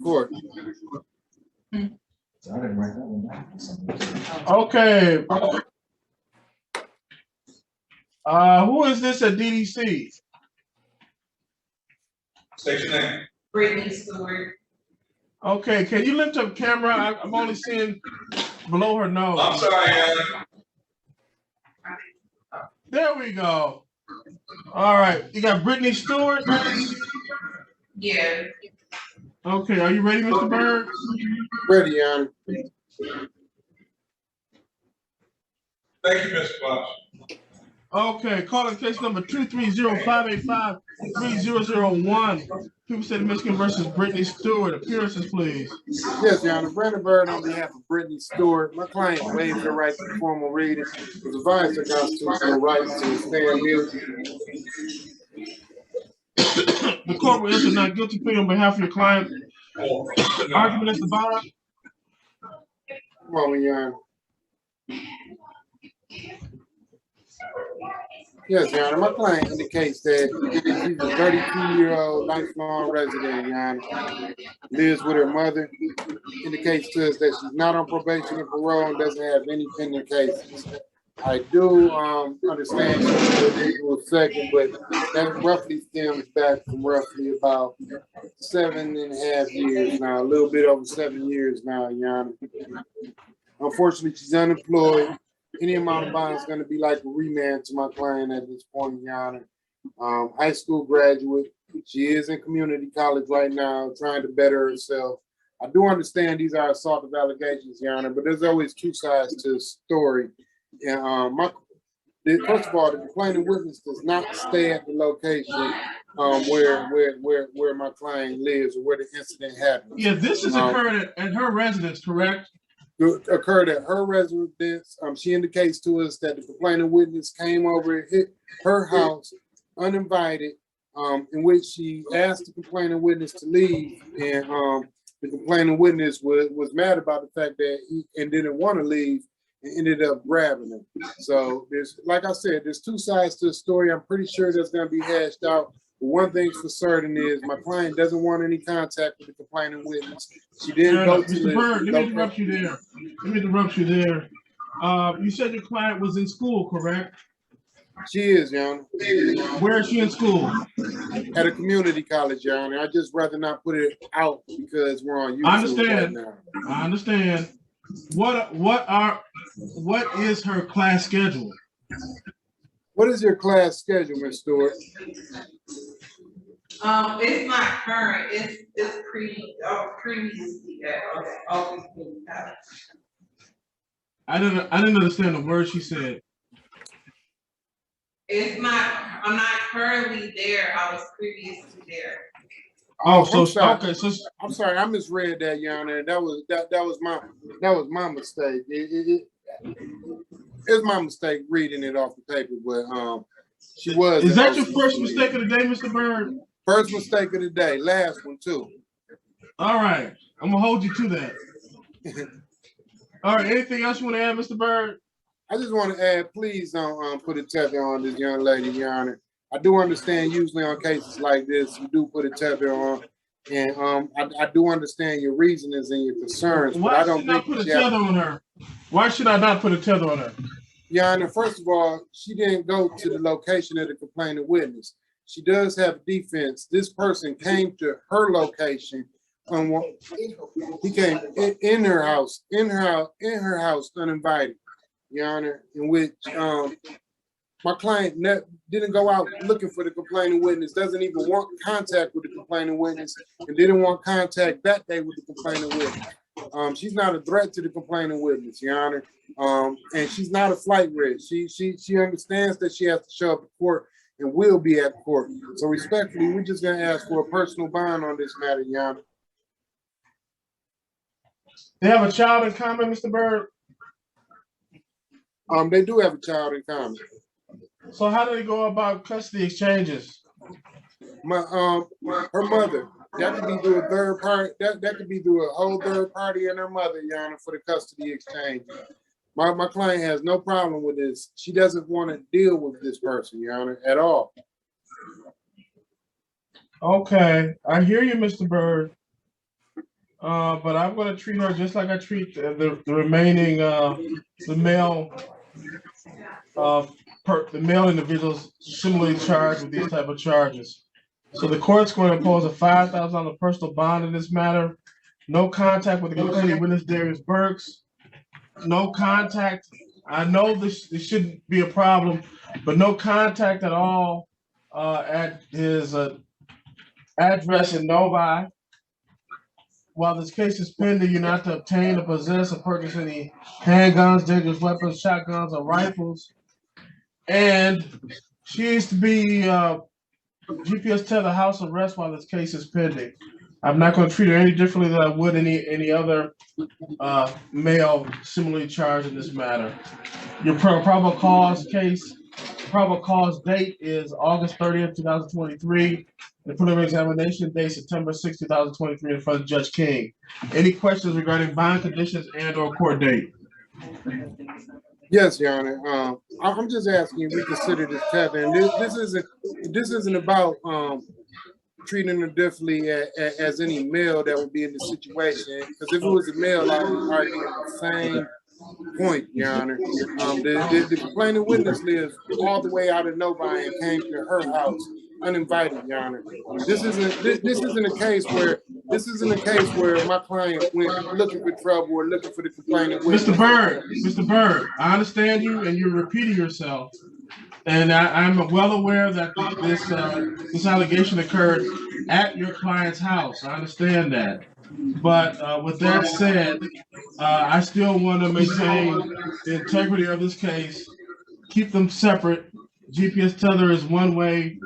court. Okay. Who is this at DDC? State your name. Brittany Stewart. Okay, can you lift up camera? I'm only seeing below her nose. I'm sorry, Alan. There we go. All right, you got Brittany Stewart? Yeah. Okay, are you ready, Mr. Bird? Ready, Your Honor. Thank you, Mr. Fox. Okay, calling case number 230-585-3001. People State of Michigan versus Brittany Stewart. Appearances, please. Yes, Your Honor. Brandon Bird on behalf of Brittany Stewart. My client waived her right to formal reading. Was advised her constitutional right to stand mute. The court will issue not guilty plea on behalf of your client. Argument is the bar. Come on, Your Honor. Yes, Your Honor. My client indicates that she's a 32-year-old lifelong resident, Your Honor. Lives with her mother. Indicates to us that she's not on probation or parole and doesn't have any pending cases. I do understand she's a legal second, but that roughly stems back from roughly about 7.5 years now, a little bit over 7 years now, Your Honor. Unfortunately, she's unemployed. Any amount of bond is going to be like a remand to my client at this point, Your Honor. High school graduate. She is in community college right now, trying to better herself. I do understand these are assaultive allegations, Your Honor, but there's always two sides to the story. And first of all, the complaining witness does not stay at the location where my client lives or where the incident happened. Yeah, this has occurred at her residence, correct? Occurred at her residence. She indicates to us that the complaining witness came over and hit her house uninvited, in which she asked the complaining witness to leave, and the complaining witness was mad about the fact that he didn't want to leave and ended up grabbing him. So there's, like I said, there's two sides to the story. I'm pretty sure that's going to be hashed out. But one thing's for certain is my client doesn't want any contact with the complaining witness. She didn't go to Mr. Bird, let me interrupt you there. You said your client was in school, correct? She is, Your Honor. Where is she in school? At a community college, Your Honor. I'd just rather not put it out because we're on YouTube I understand. right now. I understand. What is her class schedule? What is your class schedule, Ms. Stewart? It's not current. It's previously at Oakland College. I didn't understand the word she said. It's not. I'm not currently there. I was previously there. Oh, so okay. So I'm sorry, I misread that, Your Honor. That was my mistake. It was my mistake reading it off the paper, but she was. Is that your first mistake of the day, Mr. Bird? First mistake of the day. Last one too. All right, I'm gonna hold you to that. All right. Anything else you want to add, Mr. Bird? I just want to add, please don't put a tether on this young lady, Your Honor. I do understand usually on cases like this, you do put a tether on, and I do understand your reasonings and your concerns, but I don't think put a tether on her. Why should I not put a tether on her? Your Honor, first of all, she didn't go to the location of the complaining witness. She does have defense. This person came to her location. He came in her house uninvited, Your Honor, in which my client didn't go out looking for the complaining witness, doesn't even want contact with the complaining witness, and didn't want contact that day with the complaining witness. She's not a threat to the complaining witness, Your Honor, and she's not a flight risk. She understands that she has to show up at court and will be at court. So respectfully, we're just going to ask for a personal bond on this matter, Your Honor. They have a child in common, Mr. Bird? They do have a child in common. So how do they go about custody exchanges? Her mother. That could be through a third party. That could be through a whole third party and her mother, Your Honor, for the custody exchange. My client has no problem with this. She doesn't want to deal with this person, Your Honor, at all. Okay, I hear you, Mr. Bird. but I'm going to treat her just like I treat the remaining the male the male individuals similarly charged with these type of charges. So the court's going to impose a $5,000 personal bond in this matter. No contact with the complaining witness Darius Burks. No contact. I know this shouldn't be a problem, but no contact at all at his address in Novi. While this case is pending, you're not to obtain or possess or purchase any handguns, dangerous weapons, shotguns, or rifles. And she is to be GPS tether house arrest while this case is pending. I'm not going to treat her any differently than I would any other male similarly charged in this matter. Your probable cause case, probable cause date is August 30th, 2023. The preliminary examination date September 6, 2023 in front of Judge King. Any questions regarding bond conditions and/or court date? Yes, Your Honor. I'm just asking you to reconsider this tether. And this isn't about treating her differently as any male that would be in the situation. Because if it was a male, I would argue the same point, Your Honor. The complaining witness lives all the way out of Novi and came to her house uninvited, Your Honor. This isn't a case where my client went looking for trouble or looking for the complaining witness. Mr. Bird, I understand you, and you're repeating yourself. And I'm well aware that this allegation occurred at your client's house. I understand that. But with that said, I still want to maintain the integrity of this case, keep them separate. GPS tether is one way,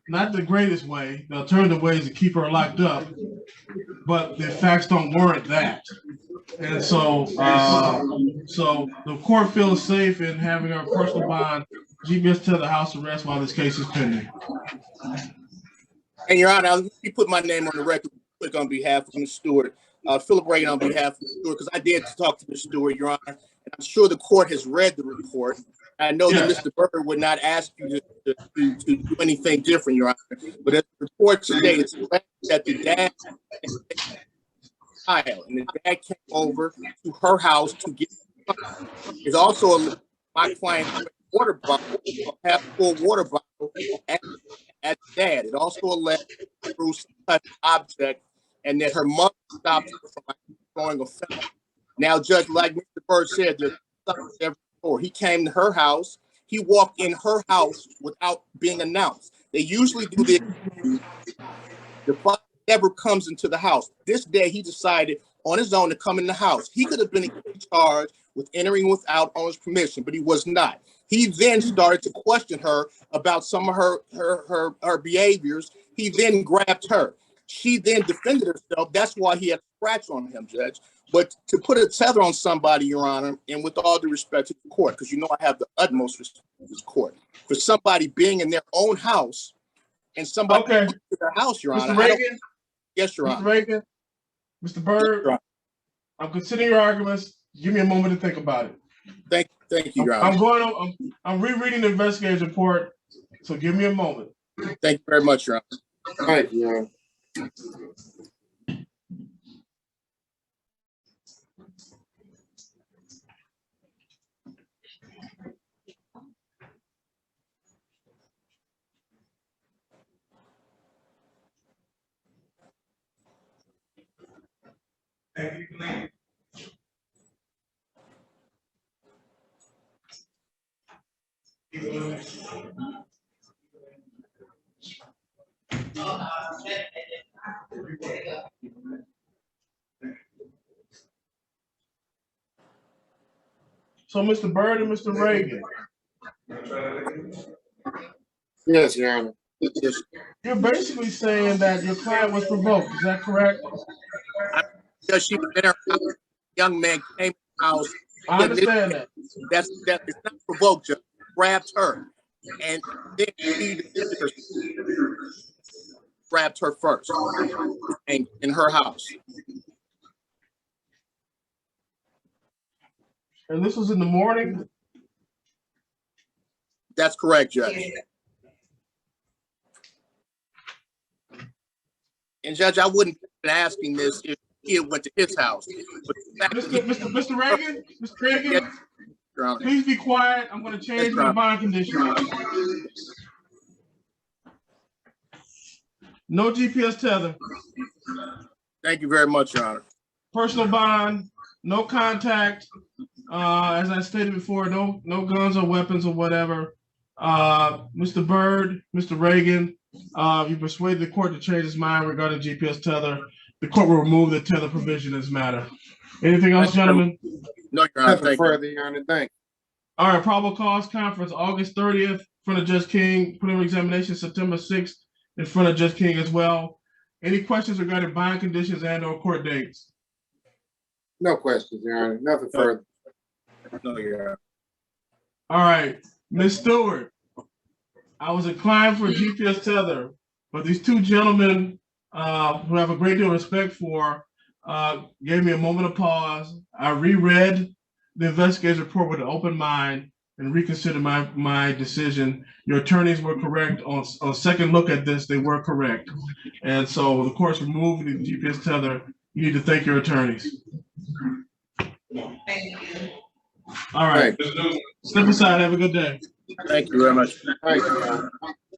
not the greatest way. The alternative way is to keep her locked up, but the facts don't warrant that. And so the court feels safe in having her personal bond GPS tether house arrest while this case is pending. And Your Honor, let me put my name on the record quick on behalf of Ms. Stewart. Philip Reagan on behalf of Ms. Stewart, because I did talk to Ms. Stewart, Your Honor, and I'm sure the court has read the report. I know that Mr. Bird would not ask you to do anything different, Your Honor. But as the report today, it's that the dad and the dad came over to her house to get. There's also my client water bottle, a half-full water bottle at dad. It also alleged through some type of object, and that her mother stopped her from throwing a foul. Now, Judge, like Mr. Bird said, he came to her house. He walked in her house without being announced. They usually do this. The father never comes into the house. This day, he decided on his own to come in the house. He could have been charged with entering without owner's permission, but he was not. He then started to question her about some of her behaviors. He then grabbed her. She then defended herself. That's why he had a scratch on him, Judge. But to put a tether on somebody, Your Honor, and with all due respect to the court, because you know I have the utmost respect for this court, for somebody being in their own house and somebody in their house, Your Honor. Mr. Reagan? Yes, Your Honor. Mr. Reagan? Mr. Bird? Yes, I'm considering your arguments. Give me a moment to think about it. Thank you, Your Honor. I'm rereading the investigator's report, so give me a moment. Thank you very much, Your Honor. All right, Your Honor. So, Mr. Bird and Mr. Reagan. Yes, Your Honor. You're basically saying that your client was provoked. Is that correct? Because she was in her house, young man came to the house. I understand that. It's not provoked, just grabbed her. And then he defended herself. Grabbed her first and in her house. And this was in the morning? That's correct, Judge. And Judge, I wouldn't be asking this if kid went to his house. But the fact that Mr. Reagan, Mr. Reagan, Yes, Your Honor. please be quiet. I'm going to change Yes, my Your bond conditions. No GPS tether. Thank you very much, Your Honor. Personal bond, no contact. As I stated before, no guns or weapons or whatever. Mr. Byrd, Mr. Reagan, you persuaded the court to change its mind regarding GPS tether. The court will remove the tether provision in this matter. Anything else, gentlemen? No, Your Honor. Nothing Thank you. further, Your Honor. Thank you. All right, probable cause conference, August 30th, in front of Judge King, preliminary examination, September 6th, in front of Judge King as well. Any questions regarding bond conditions and/or court dates? No questions, Your Honor. Nothing further. No, Your Honor. All right, Ms. Stewart, I was inclined for GPS tether, but these two gentlemen who I have a great deal of respect for gave me a moment of pause. I reread the investigator's report with an open mind and reconsidered my decision. Your attorneys were correct. On second look at this, they were correct. And so the court's removing the GPS tether. You need to thank your attorneys. Thank you. All right, Thank step aside. Have a good day. Thank you very much. you, Your Honor.